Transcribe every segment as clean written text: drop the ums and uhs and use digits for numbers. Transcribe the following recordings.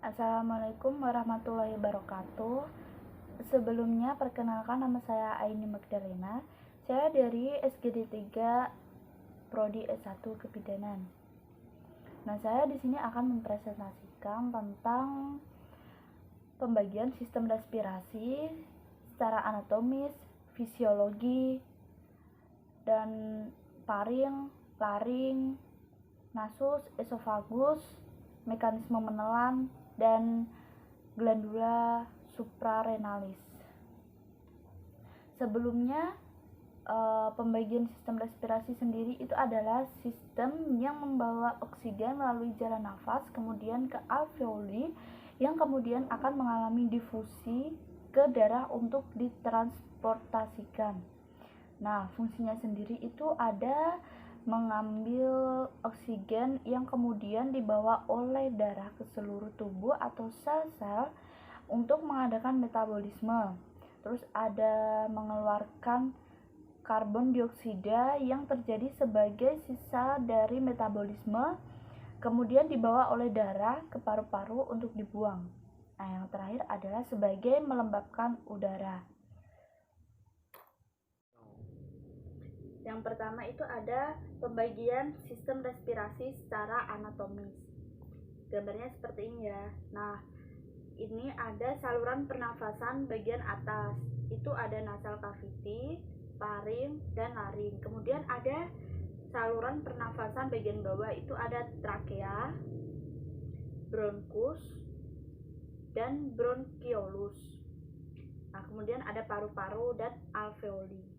Assalamualaikum warahmatullahi wabarakatuh. Sebelumnya perkenalkan, nama saya Aini Magdalena. Saya dari SGD 3 Prodi S1 Kebidanan. Nah, saya di sini akan mempresentasikan tentang pembagian sistem respirasi secara anatomis, fisiologi, dan faring, laring, nasus, esofagus, mekanisme menelan, dan glandula suprarenalis. Sebelumnya, pembagian sistem respirasi sendiri itu adalah sistem yang membawa oksigen melalui jalan nafas kemudian ke alveoli yang kemudian akan mengalami difusi ke darah untuk ditransportasikan. Nah, fungsinya sendiri itu ada mengambil oksigen yang kemudian dibawa oleh darah ke seluruh tubuh atau sel-sel untuk mengadakan metabolisme. Terus ada mengeluarkan karbon dioksida yang terjadi sebagai sisa dari metabolisme, kemudian dibawa oleh darah ke paru-paru untuk dibuang. Nah, yang terakhir adalah sebagai melembabkan udara. Yang pertama itu ada pembagian sistem respirasi secara anatomis. Gambarnya seperti ini ya. Nah, ini ada saluran pernafasan bagian atas. Itu ada nasal cavity, faring, dan laring. Kemudian ada saluran pernafasan bagian bawah, itu ada trakea, bronkus, dan bronkiolus. Nah, kemudian ada paru-paru dan alveoli.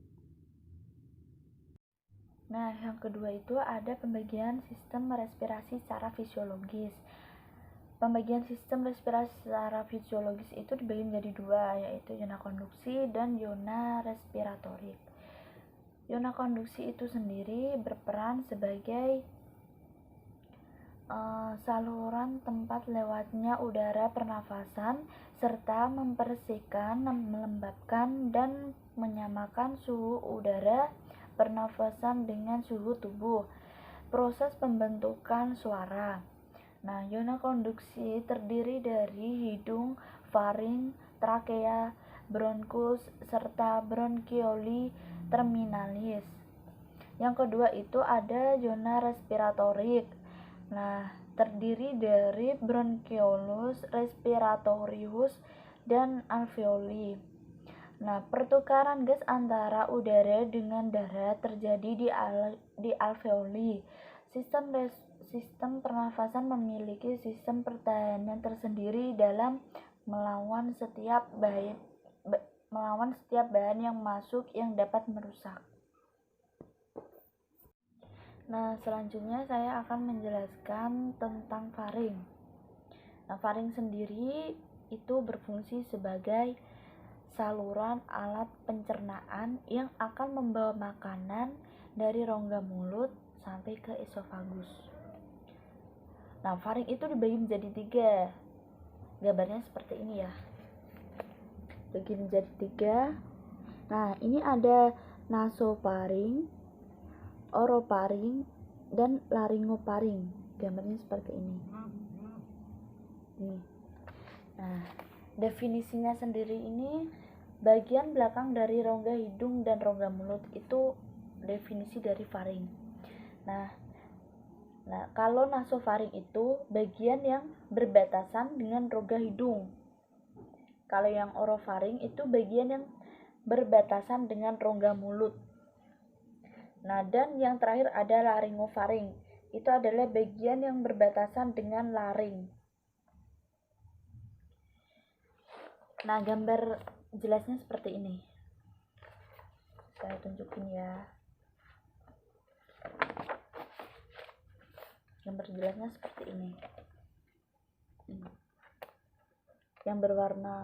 Nah, yang kedua itu ada pembagian sistem respirasi secara fisiologis. Pembagian sistem respirasi secara fisiologis itu dibagi menjadi dua, yaitu zona konduksi dan zona respiratorik. Zona konduksi itu sendiri berperan sebagai saluran tempat lewatnya udara pernafasan serta membersihkan, melembabkan, dan menyamakan suhu udara pernafasan dengan suhu tubuh. Proses pembentukan suara. Nah, zona konduksi terdiri dari hidung, faring, trakea, bronkus, serta bronkioli terminalis. Yang kedua itu ada zona respiratorik. Nah, terdiri dari bronkiolus, respiratorius, dan alveoli. Nah, pertukaran gas antara udara dengan darah terjadi di alveoli. Sistem pernafasan memiliki sistem pertahanan tersendiri dalam melawan setiap bahan yang masuk yang dapat merusak. Nah, selanjutnya saya akan menjelaskan tentang faring. Nah, faring sendiri itu berfungsi sebagai saluran alat pencernaan yang akan membawa makanan dari rongga mulut sampai ke esofagus. Nah, faring itu dibagi menjadi 3. Gambarnya seperti ini ya. Bagi menjadi 3. Nah, ini ada nasofaring, orofaring, dan laringofaring. Gambarnya seperti ini. Nah, definisinya sendiri ini bagian belakang dari rongga hidung dan rongga mulut, itu definisi dari faring. Nah, kalau nasofaring itu bagian yang berbatasan dengan rongga hidung. Kalau yang orofaring itu bagian yang berbatasan dengan rongga mulut. Nah, dan yang terakhir ada laringofaring. Itu adalah bagian yang berbatasan dengan laring. Nah, gambar jelasnya seperti ini. Saya tunjukin ya. Gambar jelasnya seperti ini. Yang berwarna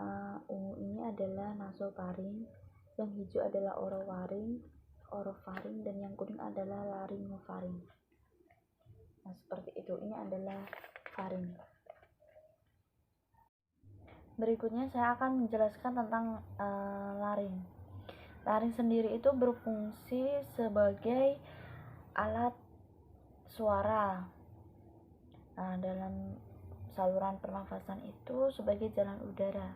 ungu ini adalah nasofaring, yang hijau adalah orofaring, dan yang kuning adalah laringofaring. Nah, seperti itu. Ini adalah faring. Berikutnya saya akan menjelaskan tentang laring. Laring sendiri itu berfungsi sebagai alat suara. Nah, dalam saluran pernafasan itu sebagai jalan udara.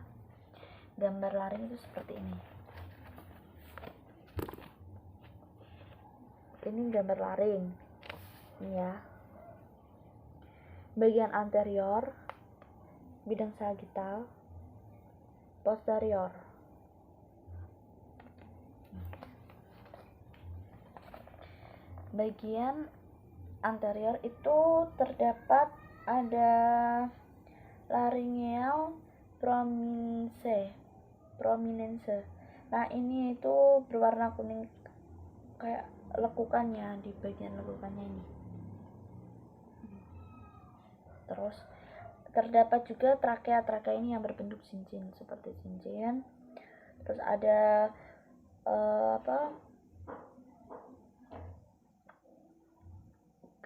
Gambar laring itu seperti ini. Ini gambar laring. Ini ya. Bagian anterior, bidang sagital, posterior. Bagian anterior itu terdapat ada laryngeal prominence. Nah, ini itu berwarna kuning kayak lekukannya, di bagian lekukannya ini. Terus terdapat juga trakea ini yang berbentuk cincin, seperti cincin. Terus ada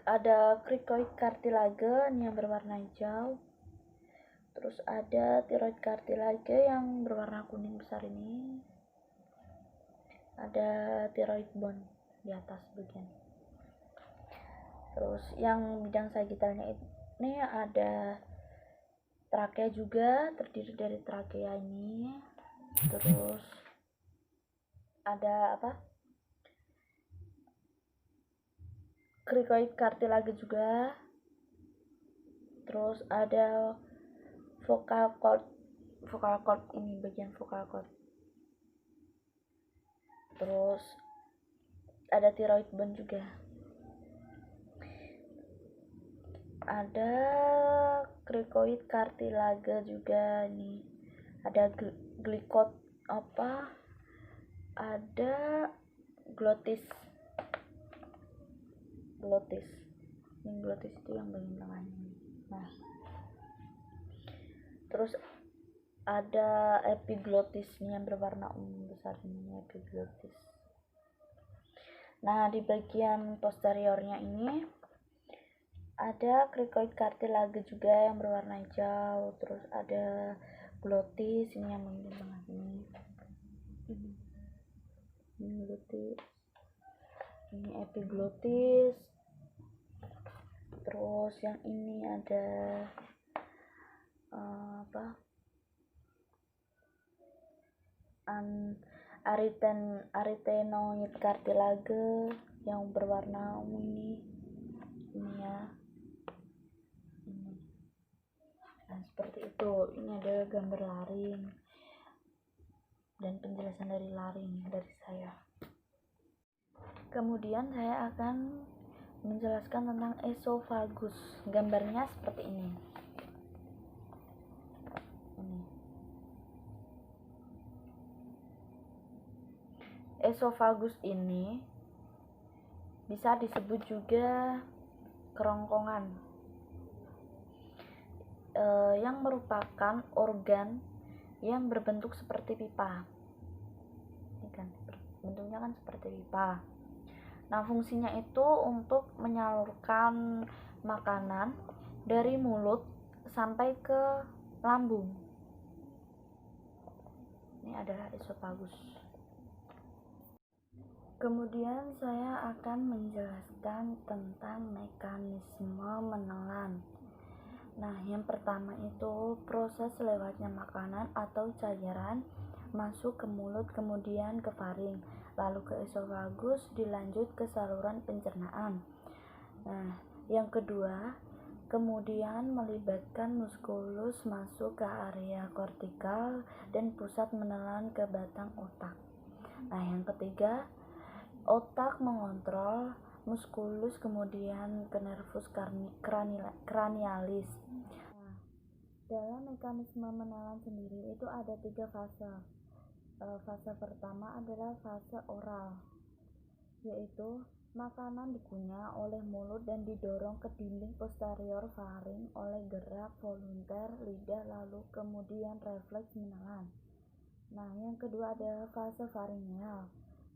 ada cricoid cartilage yang berwarna hijau. Terus ada thyroid cartilage yang berwarna kuning besar ini. Ada thyroid bone di atas bagian. Terus yang bidang sagitalnya ini ada trakea juga, terdiri dari trakea ini. Terus ada cricoid cartilage juga. Terus ada vocal cord ini, bagian vocal cord. Terus ada thyroid bone juga. Ada cricoid cartilage juga nih. Ada ada glotis. Ini glotis itu yang bagian tengahnya. Nah, terus ada epiglottis yang berwarna ungu besar ini, epiglottis. Nah, di bagian posteriornya ini ada cricoid cartilage juga yang berwarna hijau. Terus ada glotis ini yang bagian tengah ini. Ini glotis. Ini epiglottis. Terus yang ini ada arytenoid cartilage yang berwarna ungu ini ya. Nah, seperti itu. Ini ada gambar laring dan penjelasan dari laring dari saya. Kemudian saya akan menjelaskan tentang esofagus. Gambarnya seperti ini. Esofagus ini bisa disebut juga kerongkongan, yang merupakan organ yang berbentuk seperti pipa. Ini kan bentuknya kan seperti pipa. Nah, fungsinya itu untuk menyalurkan makanan dari mulut sampai ke lambung. Ini adalah esofagus. Kemudian saya akan menjelaskan tentang mekanisme menelan. Nah, yang pertama itu proses lewatnya makanan atau cairan masuk ke mulut, kemudian ke faring, lalu ke esofagus, dilanjut ke saluran pencernaan. Nah, yang kedua, kemudian melibatkan muskulus masuk ke area kortikal dan pusat menelan ke batang otak. Nah, yang ketiga, otak mengontrol muskulus kemudian ke nervus cranialis. Nah, dalam mekanisme menelan sendiri itu ada 3 fase. Fase pertama adalah fase oral, yaitu makanan dikunyah oleh mulut dan didorong ke dinding posterior faring oleh gerak volunter lidah, lalu kemudian refleks menelan. Nah, yang kedua ada fase faringeal,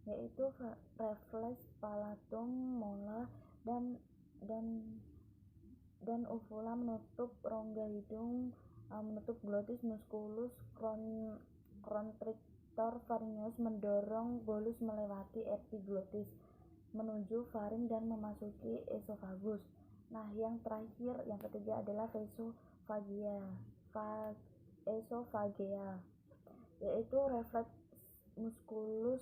yaitu refleks palatum, molar dan uvula menutup rongga hidung, menutup glotis, musculus constrictor pharyngeus mendorong bolus melewati epiglottis menuju faring dan memasuki esofagus. Nah, yang terakhir, yang ketiga adalah esofagea, yaitu refleks musculus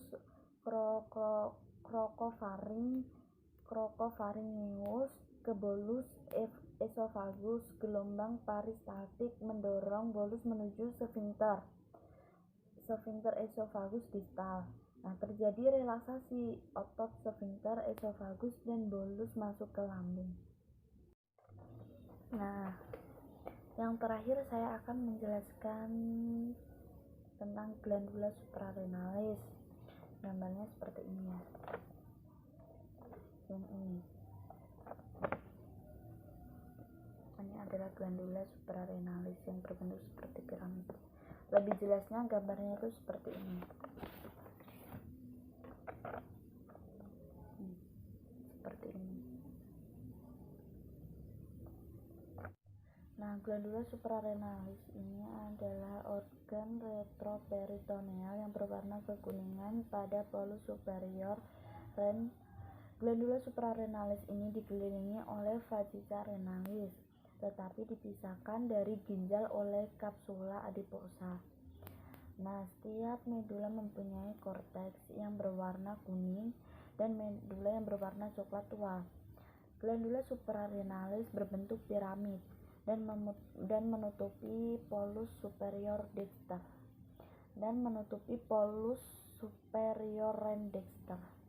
crocopharyngeus ke bolus esophagus. Gelombang peristaltik mendorong bolus menuju sfinkter esophagus distal. Nah, terjadi relaksasi otot sfinkter esophagus dan bolus masuk ke lambung. Nah, yang terakhir saya akan menjelaskan tentang glandula suprarenalis. Gambarnya seperti ini ya. Yang ini adalah glandula suprarenalis yang berbentuk seperti piramid. Lebih jelasnya gambarnya itu seperti ini. Seperti ini. Nah, glandula suprarenalis ini adalah organ retroperitoneal yang berwarna kekuningan pada polus superior ren. Glandula suprarenalis ini dikelilingi oleh fascia renalis, tetapi dipisahkan dari ginjal oleh kapsula adiposa. Nah, setiap medula mempunyai korteks yang berwarna kuning dan medula yang berwarna coklat tua. Glandula suprarenalis berbentuk piramid dan menutupi polus superior dexter dan menutupi polus superior ren dexter.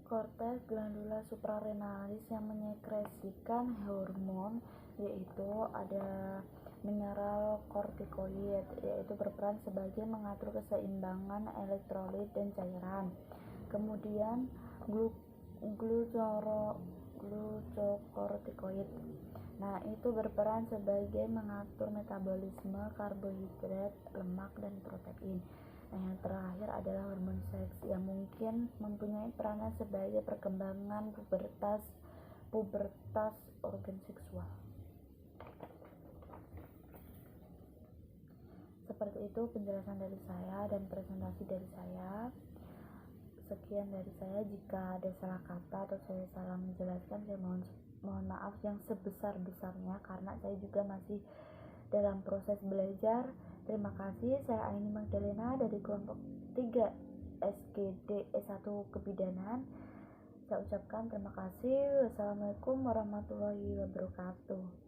Korteks glandula suprarenalis yang menyekresikan hormon yaitu ada mineral kortikoid, yaitu berperan sebagai mengatur keseimbangan elektrolit dan cairan. Kemudian glucokortikoid. Nah, itu berperan sebagai mengatur metabolisme karbohidrat, lemak, dan protein. Nah, yang terakhir adalah hormon seks yang mungkin mempunyai peranan sebagai perkembangan pubertas organ seksual. Seperti itu penjelasan dari saya dan presentasi dari saya. Sekian dari saya. Jika ada salah kata atau saya salah menjelaskan, saya mohon maaf yang sebesar-besarnya karena saya juga masih dalam proses belajar. Terima kasih. Saya Aini Magdalena dari kelompok 3 SGD S1 Kebidanan. Saya ucapkan terima kasih. Wassalamualaikum warahmatullahi wabarakatuh.